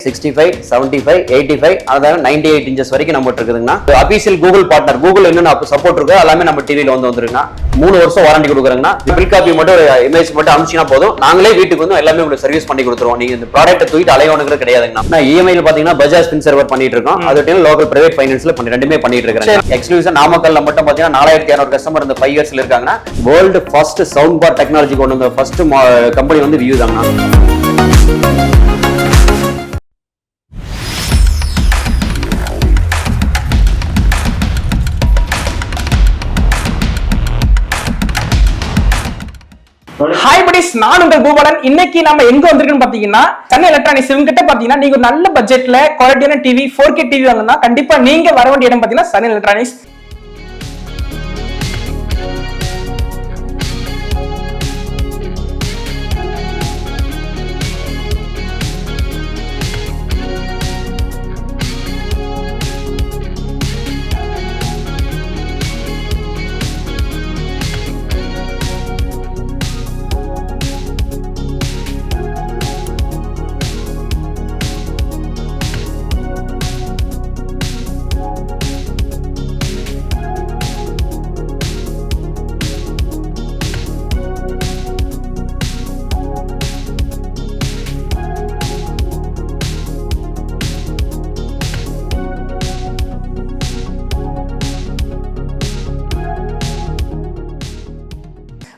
65, 75, 85, அதாவது 98 இன்ச்சஸ் வரைக்கும் நம்ம இருக்குதுங்கண்ணா. அபிஷியல் கூகுள் பார்ட்னர், கூகுள் என்னென்ன சப்போர்ட் இருக்கோ எல்லாமே நம்ம டிவியில் வந்துருங்கண்ணா. 3 வருஷம் வாரண்டி கொடுக்குறேங்கண்ணா. பில் காப்பி மட்டும் இமேஜ் மட்டும் அனுப்பிச்சினா போதும், நாங்களே வீட்டுக்கு வந்து எல்லாமே உங்களுக்கு சர்வீஸ் பண்ணி கொடுத்துருவோம். நீங்க இந்த ப்ராடக்ட்டை தூக்கிட்டு அலையோனுங்கிறது கிடையாதுங்கண்ணா. இஎம்ஐல பாத்தீங்கன்னா பஜாஜ் பின் சர்வர் பண்ணிட்டு இருக்கோம். அது லோக்கல் பிரைவேட் ஃபைனான்ஸ்ல ரெண்டுமே பண்ணிட்டு இருக்காங்க. எக்ஸ்க்ளூசிவா நாமக்கல்ல மட்டும் பாத்தீங்கன்னா 4200 கஸ்டமர் இந்த 5 இயர்ஸ்ல இருக்காங்கன்னா. World first sound bar technology கொண்டு வந்த ஃபர்ஸ்ட் கம்பெனி வந்து வியூ தாங்கண்ணா. ஹாய் படிஸ், நான் உங்கள் பூபாலன். இன்னைக்கு நம்ம எங்க வந்திருக்கோம்னு பாத்தீங்கன்னா சன் எலக்ட்ரானிக்ஸ். இவங்க கிட்ட பாத்தீங்கன்னா நீங்க ஒரு நல்ல பட்ஜெட்ல குவாலிட்டியான டிவி 4K டிவி வாங்கணும்னா கண்டிப்பா நீங்க வர வேண்டிய இடம் பாத்தீங்கன்னா சன் எலக்ட்ரானிக்ஸ்.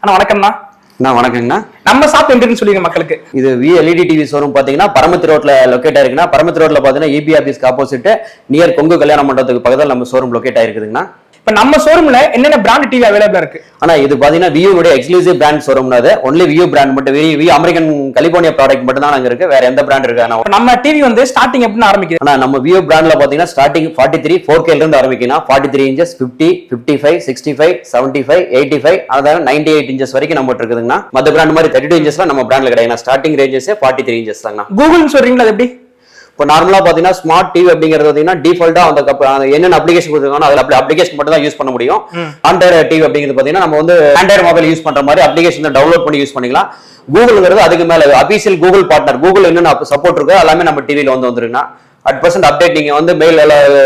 அண்ணா வணக்கம்ண்ணா. வணக்கங்கண்ணா. நம்ம ஷாப் எங்க இருக்குன்னு சொல்லுங்க மக்களுக்கு. இது எல்இடி டிவி ஷோரூம் பாத்தீங்கன்னா பரமத்தி ரோட்ல லொகேட் ஆயிருக்குன்னா. பரமத்தி ரோட்ல பாத்தீங்கன்னா இபி ஆபீஸ்க்கு ஆப்போசிட் நியர் கொங்கு கல்யாண மண்டபத்துக்கு பக்கத்துல நம்ம ஷோரூம் லொகேட் ஆயிருக்குதுங்கண்ணா. இப்ப நம்ம ஷோரூம்ல என்னென்ன பிராண்ட் டிவி அவைலபிளா இருக்கு? ஆனா இது பாத்தீங்கன்னா வியூடைய எக்ஸ்க்ளூசிவ் பிராண்ட் ஷோரூம். அது ஒன்லி வியூ பிராண்ட் மட்டும், வியூ அமெரிக்கன் கலிபோர்னியா ப்ராடக்ட் மட்டும் தான் அங்க இருக்கு. வேற எந்த பிராண்ட் இருக்கு? நம்ம டிவி வந்து ஸ்டார்டிங் எப்படி ஆரம்பிக்குது? ஆனா நம்ம வியூ பிராண்ட்ல பாத்தீங்கன்னா ஸ்டார்டிங் 43 4K இருந்து ஆரம்பிக்கணும். 43 இன்ச்சஸ், 50, 55, 65, 75, 85, அதாவது 98 இன்ச்சஸ் வரைக்கும் நம்ம இருக்குதுங்கண்ணா. மத்த பிராண்ட் மாதிரி 32 இன்ச்சஸ்ல நம்ம பிராண்ட்ல கிடையாது. ஸ்டார்டிங் ரேஞ்சஸ் 43 இன்ச்சஸ் தாங்கண்ணா. கூகுள் சொல்றீங்களா அது எப்படி? இப்போ நார்மலா பாத்தீங்கன்னா ஸ்மார்ட் டிவி அப்படிங்கிறது பாத்தீங்கன்னா டிஃபால்ட்டா அந்த என்னென்ன அப்ளிகேஷன் கொடுத்துருக்காங்க அதுல அப்ளிகேஷன் மட்டும் தான் யூஸ் பண்ண முடியும். ஆண்ட்ராய்டு டிவி அப்படிங்கிறது பாத்தீங்கன்னா நம்ம வந்து ஆண்ட்ராய்டு மொபைல் யூஸ் பண்ற மாதிரி அப்ளிகேஷன் டவுன்லோட் பண்ணி யூஸ் பண்ணிக்கலாம். கூகுள்ங்கிறது அதுக்கு மேல அபிஷியல் கூகுள் பார்ட்னர், கூகுள் என்னென்ன சப்போர்ட் இருக்கோ எல்லாமே நம்ம டிவியில வந்துருக்குன்னா. @% அப்டேட் நீங்க வந்து மெயில்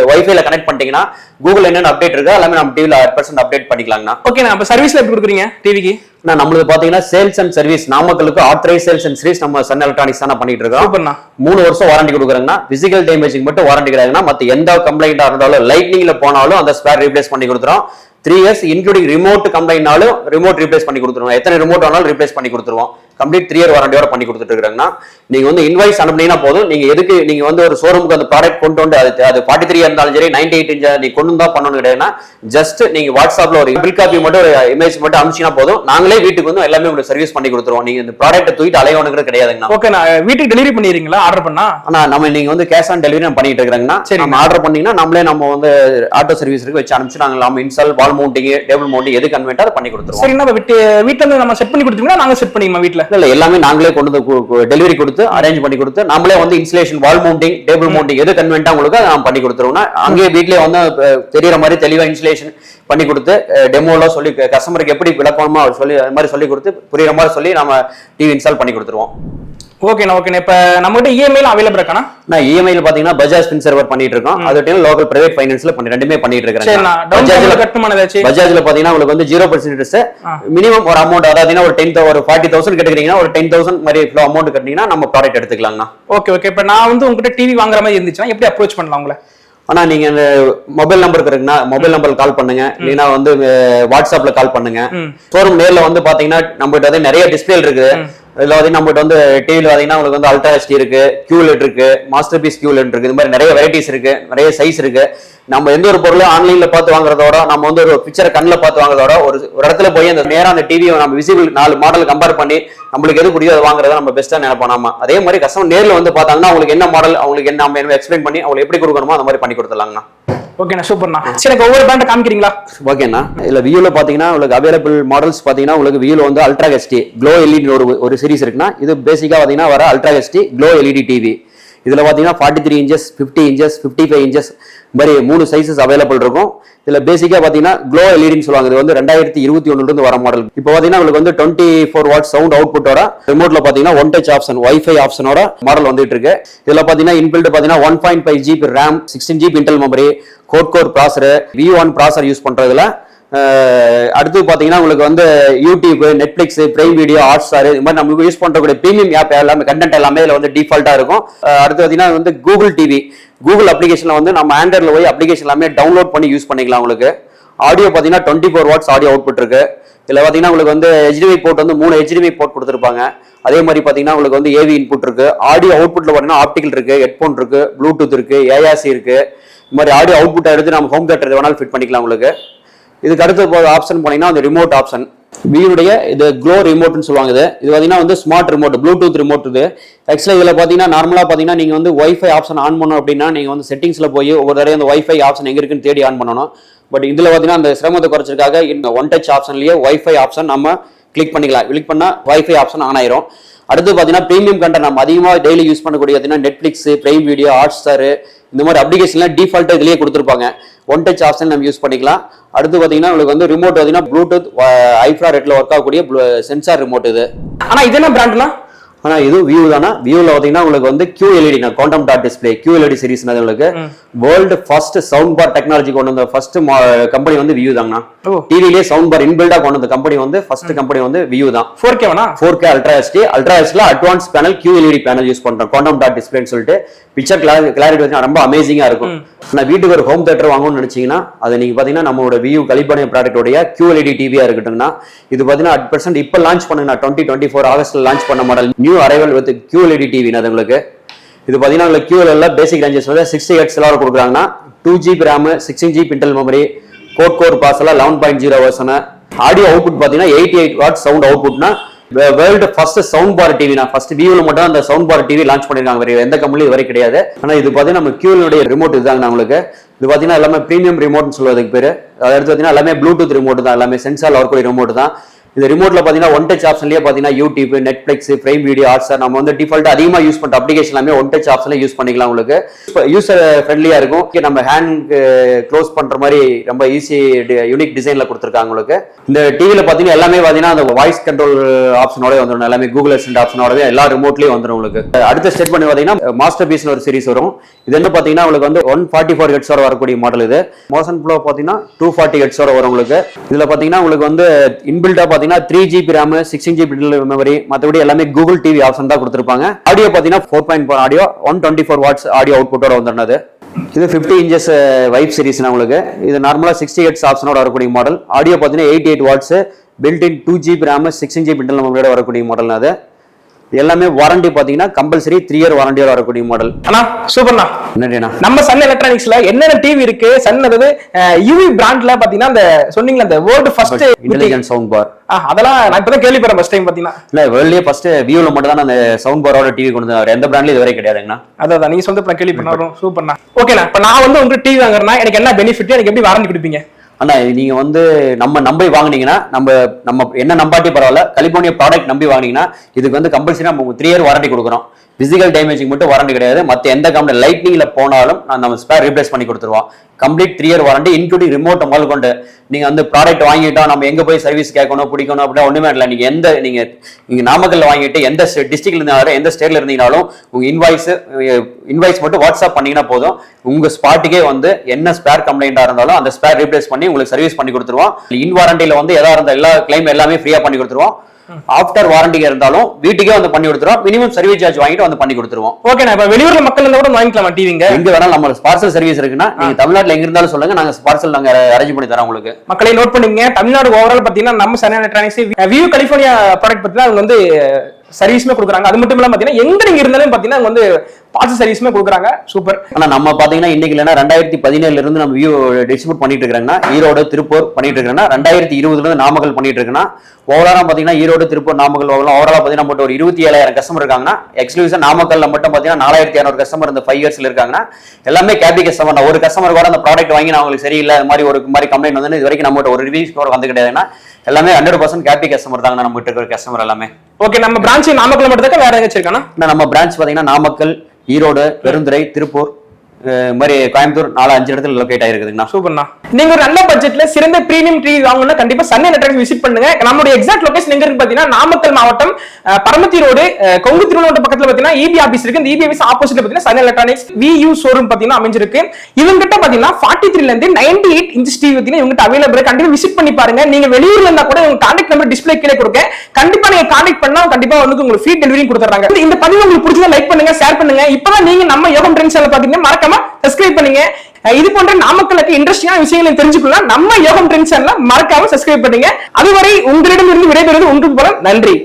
வைஃபைல கனெக்ட் பண்ணிட்டீங்கன்னா கூகுள் என்னென்ன அப்டேட் இருக்கோ எல்லாமே நம்ம டிவில @% அப்டேட் பண்ணிக்கலாங்கண்ணா. ஓகே, அப்ப சர்வீஸ்ல எப்படி கொடுக்குறீங்க டிவிக்கு? நம்மளுக்கு பாத்தீங்கன்னா சேல்ஸ் அண்ட் சர்வீஸ் நாமக்கலுக்கு ஆத்தரைஸ் சேல்ஸ் அண்ட் சர்வீஸ் நம்ம சன் எலக்ட்ரானிக்ஸ் தான் பண்ணிட்டு இருக்கோம். 3 வருஷம் வாரண்டி கொடுக்குறாங்கன்னா. பிசிக்கல் டேமேஜிங் மட்டும் வாரண்டி கிடையாதுன்னா. மத்த எந்த கம்ப்ளைண்டா இருந்தாலும் லைட்னிங்ல போனாலும் அந்த ஸ்பேர் ரீப்ளேஸ் பண்ணி கொடுத்துரும். 3 இயர்ஸ் இன்க்ளூடிங் ரிமோட் கம்ப்ளைண்ட்னாலும் ரிமோட் ரீப்ளேஸ் பண்ணி கொடுத்துருவோம். எத்தனை ரிமோட் ஆனாலும் ரீப்ளேஸ் பண்ணி கொடுத்துருவோம். கம்ப்ளீட் 3 இயர் வாரண்டியோட பண்ணி கொடுத்துட்டு இருக்காங்கன்னா. நீங்க வந்து இன்வாய்ஸ் அனுப்புனீங்கன்னா போதும். நீங்க எதுக்கு நீங்க வந்து ஒரு ஷோரூமுக்கு அந்த ப்ராடக்ட் கொண்டு வந்து அது 43 இருந்தாலும் சரி 98 இன்ச் நீ கொண்டு தான் பண்ணணும் கிடையாதுன்னா. ஜஸ்ட் நீங்க வாட்ஸ்அப்ல ஒரு பில் காப்பி மட்டும் ஒரு இமேஜ் மட்டும் அனுப்பிச்சினா போதும், நாங்களே வீட்டுக்கு வந்து எல்லாமே உங்களுக்கு சர்வீஸ் பண்ணி கொடுத்துருவோம். நீங்க இந்த ப்ராடக்ட்டை தூக்கிட்டு அலையோனுங்கிறது கிடையாதுங்கண்ணா. ஓகே, நான் வீட்டுக்கு டெலிவரி பண்ணிடுறீங்களா ஆர்டர் பண்ணா? ஆனா நம்ம நீங்க வந்து கேஷ் ஆன் டெலிவரி நம்ம பண்ணிட்டு இருக்காங்கன்னா. சரி, நம்ம ஆர்டர் பண்ணீங்கன்னா நம்ம வந்து ஆட்டோ சர்வீஸ் இருக்கு வச்சு அனுப்பிச்சு நாங்க இன்ஸ்டால் வால் மவுண்டிங் டேபிள் மவுண்டிங் எது கன்வென்ட்டா அதை பண்ணி கொடுத்துருவோம். சரிங்களா? வீட்டுல இருந்து நம்ம செட் பண்ணி கொடுத்தீங்கன்னா நாங்க செட் பண்ணிமா வீட்டுல? இல்ல, எல்லாமே நாங்களே கொண்டு வந்து டெலிவரி கொடுத்து அரேஞ்ச் பண்ணி கொடுத்து நம்மளே வந்து இன்ஸ்டலேஷன் வால் மவுண்டிங் டேபிள் மவுண்டிங் எது கன்வென்ட்டா உங்களுக்கு நான் பண்ணி கொடுத்துருவோம்னா. அங்கேயே வீட்லயே வந்து தெரியற மாதிரி தெளிவா இன்ஸ்டலேஷன் பண்ணி கொடுத்து டெமோல சொல்லி கஸ்டமருக்கு எப்படி விளக்கணுமா சொல்லி அது மாதிரி சொல்லி கொடுத்து புரியுற மாதிரி சொல்லி நம்ம டிவி இன்ஸ்டால் பண்ணி கொடுத்துருவோம். ஓகேண்ணா. இப்ப நம்ம கிட்ட இஎம்ஐல அவைலபிள் இருக்கானா? நான் இஎம்ஐல பாத்தீங்கன்னா பஜாஜ் பின் சர்வர் பண்ணிட்டு இருக்கோம். அது லோக்கல் பிரைவேட் ஃபைனான்ஸ்ல ரெண்டுமே பண்ணிட்டு இருக்கேன். பஜாஜ்ல பாத்தீங்கன்னா உங்களுக்கு வந்து 0% மினிமம் ஒரு அமௌண்ட், அதாவது ஒரு 40,000 கட்டுறீங்கன்னா ஒரு 10,000 மாதிரி அமௌண்ட் கட்டினீங்கன்னா நம்ம ப்ராடக்ட் எடுத்துக்கலாம்னா. ஓகே. இப்ப நான் வந்து உங்ககிட்ட டிவி வாங்குற மாதிரி இருந்துச்சுன்னா எப்படி அப்ரோச் பண்ணலாம் உங்களை? ஆனா நீங்க இந்த மொபைல் நம்பர் இருக்குன்னா மொபைல் நம்பர் கால் பண்ணுங்க, இல்லைன்னா வந்து வாட்ஸ்அப்ல கால் பண்ணுங்க. ஷோரூம் நேர்ல வந்து பாத்தீங்கன்னா நம்ம கிட்ட நிறைய டிஸ்பிளே இருக்கு. இதுல வந்து நம்மகிட்ட வந்து டிவில பாத்தீங்கன்னா உங்களுக்கு வந்து அல்ட்ரா ஹெச்டி இருக்கு, QLED இருக்கு, மாஸ்டர் பீஸ் QLED இருக்கு. இது மாதிரி நிறைய வெரைட்டிஸ் இருக்கு, நிறைய சைஸ் இருக்கு. நம்ம எந்த ஒரு பொருளும் ஆன்லைன்ல பார்த்து வாங்குறதோட நம்ம வந்து ஒரு பிக்சரை கண்ணில் பார்த்து வாங்குறதோட ஒரு இடத்துல போய் அந்த நேரம் அந்த டிவியை நம்ம விசிபிள் 4 மாடல் கம்பேர் பண்ணி நம்மளுக்கு எது புரியுதோ அதை வாங்குறத நம்ம பெஸ்டா நினைப்போம். அதே மாதிரி கஸ்டமர் நேரில் வந்து பார்த்தாங்கன்னா அவங்களுக்கு என்ன மாடல், அவங்களுக்கு என்ன எக்ஸ்பிளைன் பண்ணி அவங்களுக்கு எப்படி கொடுக்கணுமோ அந்த மாதிரி பண்ணி கொடுத்துடலாங்கண்ணா. ஓகேண்ணா, சூப்பர்ண்ணா. சரி, எனக்கு ஒவ்வொரு பிராண்ட் காமிக்கிறீங்களா? ஓகேண்ணா. இல்ல வியூல பாத்தீங்கன்னா உங்களுக்கு அவைலபிள் மாடல்ஸ் பாத்தீங்கன்னா உங்களுக்கு வியூல வந்து அல்ட்ரா ஹெச்டி க்ளோ எல்இடி ஒரு சீரிஸ் இருக்குன்னா. இது பேசிக்கா பாத்தீங்கன்னா வர ultra HD glow LED TV. இதுல பாத்தீங்கன்னா 43 இன்ச்சஸ் 50 இன்ச்சஸ் 55 இன்ச்சஸ் மாதிரி 3 சைஸஸ் அவைலபிள் இருக்கும். இதுல பேசிக்கா பாத்தீங்கன்னா க்ளோ எல்இடின்னு சொல்லுவாங்க. இது வந்து 2021 இருந்து வர மாடல். இப்போ பாத்தீங்கன்னா உங்களுக்கு வந்து 24 வாட் சவுண்ட் அவுட்புட்டோட ரிமோட்ல பாத்தீங்கன்னா ஒன் டச் ஆப்ஷன் வைஃபை ஆப்ஷனோட மாடல் வந்துட்டு இருக்கு. இதுல பாத்தீங்கன்னா இன்பில்ட் பாத்தீங்கன்னா 1.5 GB RAM 16 GB Intel memory core ப்ராசர் V1 ப்ராசர் யூஸ் பண்றதுல அடுத்து பாத்தீங்கன்னா உங்களுக்கு வந்து YouTube Netflix prime video Hotstar இது மாதிரி நம்ம யூஸ் பண்றக்கூடிய பிரீமியம் ஆப் எல்லாமே கண்டென்ட் எல்லாமே இதுல வந்து டிஃபால்ட்டா இருக்கும். அடுத்து பாத்தீங்கன்னா வந்து கூகுள் டிவி கூகுள் அப்ளிகேஷன்ல வந்து நம்ம ஆண்ட்ராய்ட்ல போய் அப்ளிகேஷன் எல்லாமே டவுன்லோட் பண்ணி யூஸ் பண்ணிக்கலாம். உங்களுக்கு ஆடியோ பாத்தீங்கன்னா 24 வாட்ஸ் ஆடியோ அவுட்புட் இருக்கு. இதுல பாத்தீங்கன்னா உங்களுக்கு வந்து HDMI போர்ட் வந்து 3 HDMI போர்ட் கொடுத்துருப்பாங்க. அதே மாதிரி பாத்தீங்கன்னா உங்களுக்கு வந்து AV இன்புட் இருக்கு. ஆடியோ அவுட்புட்ல பாத்தீங்கன்னா ஆப்டிகல் இருக்கு, ஹெட்போன் இருக்கு, ப்ளூடூத் இருக்கு, AAC இருக்கு. இந்த மாதிரி ஆடியோ அவுட்புட் எடுத்து நம்ம ஹோம் தியேட்டர் வேணாலும் ஃபிட் பண்ணிக்கலாம். உங்களுக்கு இதுக்கு அடுத்த ஆப்ஷன் போனீங்கன்னா அந்த ரிமோட் ஆப்ஷன் வியூடைய இது க்ளோ ரிமோட்னு சொல்லுவாங்க. இது பாத்தீங்கன்னா வந்து ஸ்மார்ட் ரிமோட் ப்ளூடூத் ரிமோட். இது ஆக்சுவலா இதுல பாத்தீங்கன்னா நார்மலா பாத்தீங்கன்னா நீங்க வந்து வைஃபை ஆப்ஷன் ஆன் பண்ணணும் அப்படின்னா நீங்க வந்து செட்டிங்ஸ்ல போய் ஒவ்வொரு தடவை அந்த வைஃபை ஆப்ஷன் எங்க இருக்குன்னு தேடி ஆன் பண்ணணும். பட் இதுல பாத்தீங்கன்னா அந்த சிரமத்தை குறைச்சிருக்காக இந்த ஒன் டச் ஆப்ஷன்லயே வைஃபை ஆப்ஷன் நம்ம கிளிக் பண்ணிக்கலாம். கிளிக் பண்ணா வைஃபை ஆப்ஷன் ஆன் ஆயிரும். அடுத்து பாத்தீங்கன்னா பிரீமியம் கண்டென்ட் நம்ம அதிகமா டெய்லி யூஸ் பண்ணக்கூடிய நெட்ஃபிளிக்ஸ் பிரைம் வீடியோ ஹாட்ஸ்டார் இந்த மாதிரி அப்ளிகேஷன்லாம் டிஃபால்ட்டா இதுலயே கொடுத்துருப்பாங்க. ஒன் டச் ஆப்ஷன் நம்ம யூஸ் பண்ணிக்கலாம். அடுத்து பாத்தீங்கன்னா உங்களுக்கு வந்து ரிமோட் பாத்தீங்கன்னா ப்ளூடூத் இன்ஃப்ராரெட்ல ஒர்க் ஆகக்கூடிய சென்சார் ரிமோட் இது. ஆனா இது என்ன பிராண்ட்னா? ஆனா இது வியூ தானா. வியூல பாத்தீங்கன்னா உங்களுக்கு வந்து QLED quantum dot display QLED series உங்களுக்கு world first sound bar technology கொண்டு வந்த ஃபர்ஸ்ட் கம்பெனி வந்து வியூ தாங்கண்ணா. டிவிலே சவுண்ட் பார் இன்பில்டா கொண்டு வந்த கம்பெனி வந்து ஃபர்ஸ்ட் கம்பெனி வந்து வியூ தான். 4K ultra HD advance panel QLED panel use பண்றோம் குவாண்டம் டாட் டிஸ்பிளேன்னு சொல்லிட்டு பிக்சர் கிளாரிட்டி ரொம்ப அமேசிங்கா இருக்கும். நான் வீட்டுக்கு ஒரு ஹோம் தியேட்டர் வாங்கணும்னு நினைச்சீங்கன்னா அது நீங்க பாத்தீங்கன்னா நம்மளோட வியூ கலிபோர்னியா ப்ராடக்டோடைய QLED டிவியா இருக்கட்டும்னா இது பாத்தீங்கன்னா 100% இப்ப லான்ச் பண்ணுங்க 2024 ஆகஸ்ட்ல லான்ச் பண்ண model new arrival with QLED TV. உங்களுக்கு இது பாத்தீங்கன்னா QLED பேசிக் ரேஞ்சஸ் வந்து 60 Hz வரை கொடுக்குறாங்கன்னா 2 GB RAM 16 GB Intel memory core processor 11.0 version. Audio output பாத்தீங்கன்னா 88 வாட் சவுண்ட் அவுட்புட்னா world first sound bar TV நான் ஃபர்ஸ்ட் வியூல மட்டும் அந்த சவுண்ட் பார் டிவி லான்ச் பண்ணிருக்காங்க. வேற எந்த கம்பெனியும் வரை கிடையாது. ஆனா இது பாத்தீங்கன்னா நம்ம QLED ரிமோட் இதுதாங்க உங்களுக்கு. இது பாத்தீங்கன்னா எல்லாமே பிரீமியம் ரிமோட்னு சொல்றதுக்கு பேரு. அடுத்து பாத்தீங்கன்னா எல்லாமே ப்ளூடூத் ரிமோட் தான், எல்லாமே சென்சார்ல வரக்கூடிய ரிமோட் தான். இந்த ரிமோட்ல பாத்தீங்கன்னா ஒன் டச் ஆப்ஷன்லயே பாத்தீங்கன்னா YouTube Netflix prime video Hotstar நம்ம வந்து டிஃபால்ட்டா அதிகமா யூஸ் பண்ற அப்ளிகேஷன் எல்லாமே ஒன் டச் ஆப்ஷன்ல யூஸ் பண்ணிக்கலாம். உங்களுக்கு யூசர் ஃப்ரெண்ட்லியா இருக்கும். நம்ம ஹேண்ட் க்ளோஸ் பண்ற மாதிரி ரொம்ப ஈஸி யூனிக் டிசைன்ல கொடுத்துருக்காங்க. உங்களுக்கு இந்த டிவில பாத்தீங்கன்னா எல்லாமே பாத்தீங்கன்னா அந்த வாய்ஸ் கண்ட்ரோல் ஆப்ஷனோட வந்துடும். எல்லாமே கூகுள் அசிஸ்டன்ட் ஆப்ஷனோடவே எல்லா ரிமோட்லயும் வந்துடும். உங்களுக்கு அடுத்த ஸ்டெப் பண்ணி பாத்தீங்கன்னா மாஸ்டர் பீஸ்னு ஒரு சீரிஸ் வரும். இது என்ன பாத்தீங்கன்னா உங்களுக்கு வந்து 144 Hz வரை வரக்கூடிய மாடல். இது மோஷன் ப்ளோ பாத்தீங்கன்னா 240 Hz வரை வரும். உங்களுக்கு இதுல பாத்தீங்கன்னா உங்களுக்கு வந்து இன்பில்டா 3 GB RAM 16 GB மெமரி மற்றபடி எல்லாமே கூகுள் டிவி ஆப்ஷன் தான் கொடுத்துருப்பாங்க. ஆடியோ பாத்தீங்கன்னா 4.4 ஆடியோ 124 வாட்ஸ் ஆடியோ அவுட்புட்டோட வந்துருந்தது. இது 50 இன்ச்சஸ் வைப் சீரிஸ் உங்களுக்கு. இது நார்மலா 60 Hz ஆப்ஷனோட வரக்கூடிய மாடல். ஆடியோ பாத்தீங்கன்னா 88 watts built in 2 GB RAM 16 GB Intel மெமரியோட வரக்கூடிய மாடல். அது எல்லாமே வாரண்டி பாத்தீங்கன்னா கம்பல்சரி 3 இயர் வாரண்டியோட வரக்கூடிய மாடல். அண்ணா சூப்பர்ண்ணா. நன்றிண்ணா. நம்ம சன் எலக்ட்ரானிக்ஸ்ல என்னென்ன டிவி இருக்கு? சன் அதாவது யூவி பிராண்ட்ல பாத்தீங்கன்னா அந்த சொன்னீங்களா அந்த world first intelligent sound bar அதெல்லாம் நான் இப்பதான் கேள்விப்படுறேன் ஃபர்ஸ்ட் டைம் பாத்தீங்கன்னா. இல்ல வேர்ல்ட்லயே ஃபர்ஸ்ட் வியூல மட்டும் தான் அந்த சவுண்ட் பாரோட டிவி கொண்டு வந்தாரு. எந்த பிராண்ட்லயும் இதுவரை கிடையாதுங்கண்ணா. அதான் நீங்க சொந்த நான் கேள்விப்பட்டோம். சூப்பர்ண்ணா. ஓகேண்ணா. இப்ப நான் வந்து உங்க டிவி வாங்குறேன்னா எனக்கு என்ன பெனிஃபிட், எனக்கு எப்படி வாரண்டி கொடுப்பீங்க? அண்ணா நீங்க வந்து நம்ம நம்பி வாங்கினீங்கன்னா நம்ம என்ன நம்பாட்டி பரவாயில்ல கலிபோர்னியா ப்ராடக்ட் நம்பி வாங்கினீங்கன்னா இதுக்கு வந்து கம்பல்சரி நம்ம 3 இயர் வாரண்டி கொடுக்குறோம். பிசிக்கல் டேமேஜுக்கு மட்டும் வாரண்டி கிடையாது. மற்ற எந்த கம்பெனி லைட்னிங்ல போனாலும் நம்ம ஸ்பேர் ரீப்ளேஸ் பண்ணி கொடுத்துருவோம். Complete 3 year warranty including remote முதல் கொண்டு. நீங்க வந்து ப்ராடக்ட் வாங்கிட்டோம் நம்ம எங்க போய் சர்வீஸ் கேட்கணும் பிடிக்கணும் அப்படின்னா ஒண்ணுமே இல்லை. நீங்க நாமக்கல்ல வாங்கிட்டு எந்த டிஸ்ட்ரிக்ட்ல இருந்தாலும் எந்த ஸ்டேட்ல இருந்தீங்கனாலும் உங்க இன்வாய்ஸ் மட்டும் வாட்ஸ்அப் பண்ணீங்கன்னா போதும். உங்க ஸ்பாட்டுக்கே வந்து என்ன ஸ்பேர் கம்ப்ளைண்டா இருந்தாலும் அந்த ஸ்பேர் ரீப்ளேஸ் பண்ணி உங்களுக்கு சர்வீஸ் பண்ணி கொடுத்துருவோம். இன் வாரண்டியில வந்து எதா இருந்த எல்லா கிளைம் எல்லாமே ஃப்ரீயா பண்ணி கொடுத்துருவோம். ஆஃப்டர் வாரண்டியா இருந்தாலும் வீட்டுக்கே வந்து பண்ணி கொடுத்துருவோம். மினிமம் சர்வீஸ் சார்ஜ் வாங்கிட்டு வந்து பண்ணி கொடுத்துருவோம். ஓகே. இப்ப வெளியூர்ல மக்கள் இருந்தா கூட வாங்கிக்கலாமா டிவிங்க? எங்க வேணாலும் நம்ம பார்சல் சர்வீஸ் இருக்குன்னா நீங்க தமிழ்நாட்டுல எங்க இருந்தாலும் சொல்லுங்க, நாங்க பார்சல் நாங்க அரேஞ்ச் பண்ணி தரோம் உங்களுக்கு. மக்களை நோட் பண்ணிங்க. தமிழ்நாடு ஓவரால் பாத்தீங்கன்னா நம்ம Sun Electronics Vu California product பாத்தீங்கன்னா அவங்க வந்து சர்வீஸ்மே கொடுக்குறாங்க. அது மட்டும் இல்லாம பாத்தீங்கன்னா எங்க நீங்க இருந்தாலும் பாத்தீங்கன்னா அவங்க வந்து பார்சல் சர்வீஸ்மே கொடுக்குறாங்க. சூப்பர். ஆனா நம்ம பாத்தீங்கன்னா இன்னைக்கு இல்லைன்னா 2017 இருந்து நம்ம வியூ டிஸ்ட்ரிபியூட் பண்ணிட்டு இருக்காங்கன்னா ஈரோடு திருப்பூர் பண்ணிட்டு இருக்கோம்னா 2020 இருந்து நாமக்கல் பண்ணிட்டு இருக்குன்னா ஓவராலா பாத்தீங்கன்னா ஈரோடு திருப்பூர் நாமக்கல் ஓவராலா பாத்தீங்கன்னா மட்டும் ஒரு 27,000 கஸ்டமர் இருக்காங்கன்னா எக்ஸ்க்ளூசிவா நாமக்கல்ல மட்டும் பாத்தீங்கன்னா 4,200 கஸ்டமர் இந்த 5 இயர்ஸ்ல இருக்காங்கன்னா எல்லாமே கேபி கஸ்டமர். ஒரு கஸ்டமர் கூட அந்த ப்ராடக்ட் வாங்கி அவங்களுக்கு சரியில்லை அது மாதிரி ஒரு மாதிரி கம்ப்ளைண்ட் வந்து இது வரைக்கும் நம்ம ஒரு ரிவ்யூஸ் கூட வந்து கிடையாதுன்னா எல்லாமே 100% கேபி கஸ்டமர் தாங்க நம்ம கிட்ட இருக்கிற கஸ்டமர் எல்லாமே. ஓகே. நம்ம பிரான்ச் நாமக்கல் மட்டும் தான் வேற எங்க வச்சிருக்கானா? நம்ம பிரான்ச் பாத்தீங்கன்னா நாமக்கல் ஈரோடு, பெருந்துறை, திருப்பூர், மாதிரி கோயம்புத்தூர் 4-5 இடத்துல லொகேட் ஆயிருக்குதுங்கண்ணா. சூப்பர்ண்ணா. நீங்க ஒரு நல்ல பட்ஜெட்ல சிறந்த பிரீமியம் டிவி வாங்கணும்னா கண்டிப்பா சன் எலக்ட்ரானிக்ஸ் விசிட் பண்ணுங்க. நம்மளுடைய எக்ஸாக்ட் லொகேஷன் எங்க இருக்கு பாத்தீங்கன்னா நாமக்கல் மாவட்டம் பரமத்தி ரோடு கொங்கு திருவண்ணாமலை பக்கத்துல பாத்தீங்கன்னா இபி ஆபீஸ் இருக்கு. இந்த இபி ஆபீஸ் ஆப்போசிட்ல பாத்தீங்கன்னா சன் எலக்ட்ரானிக்ஸ் VU ஷோரூம் பாத்தீங்கன்னா அமைஞ்சிருக்கு. இவங்க கிட்ட பாத்தீங்கன்னா 43 ல இருந்து 98 இன்ச் டிவி பாத்தீங்கன்னா இவங்க அவைலபிள். கண்டிப்பா விசிட் பண்ணி பாருங்க. நீங்க வெளியூர்ல இருந்தா கூட உங்க கான்டாக்ட் நம்பர் டிஸ்ப்ளே கீழே கொடுங்க. கண்டிப்பா நீங்க கான்டாக்ட் பண்ணா கண்டிப்பா வந்து உங்களுக்கு ஃப்ரீ டெலிவரி கொடுத்துறாங்க. இந்த பதிவு உங்களுக்கு பிடிச்சதா லைக் பண்ணுங்க, ஷேர் பண்ணுங்க. இப்பதான் நீங்க நம்ம யோகம் ட்ரெண்ட்ஸ் சேனல் பாத்தீங்கன்னா மறக்காம சப்ஸ்கிரைப் பண்ணுங்க. இது போன்ற நாமக்கலுக்கு இன்ட்ரெஸ்டிங்கான விஷயங்களை தெரிஞ்சுக்கலாம் நம்ம யோகம் ட்ரெண்ட்ஸ் சேனலை மறக்காம சப்ஸ்கிரைப் பண்ணுங்க. அதுவரை உங்களிடமிருந்து விடைபெறுவது ஒன்று போல. நன்றி.